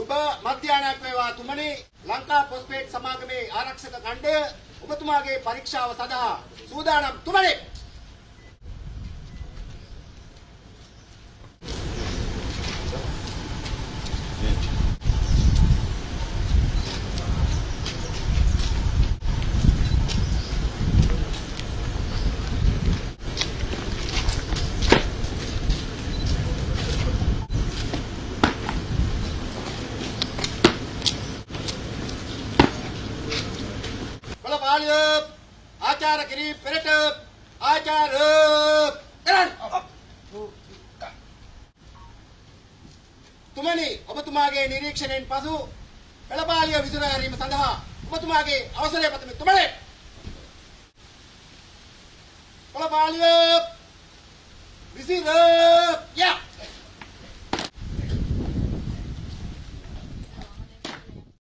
සුබ මධ්‍යහනයක් වේවා තුමනි. ලංකා පොස්පේට් සමාගමේ ආරක්ෂක ඛණ්ඩය ඔබතුමාගේ පරීක්ෂාව සඳහා සූදානම් තුමනි. आचार गिरी पेरट आचार तुमनी ඔබතුමාගේ නිරීක්ෂණයෙන් පසු පෙළපාලිය විසුර හැරීම සඳහා ඔබතුමාගේ අවසරය පතමි තුමනි. පෙළපාලිය විසිර යා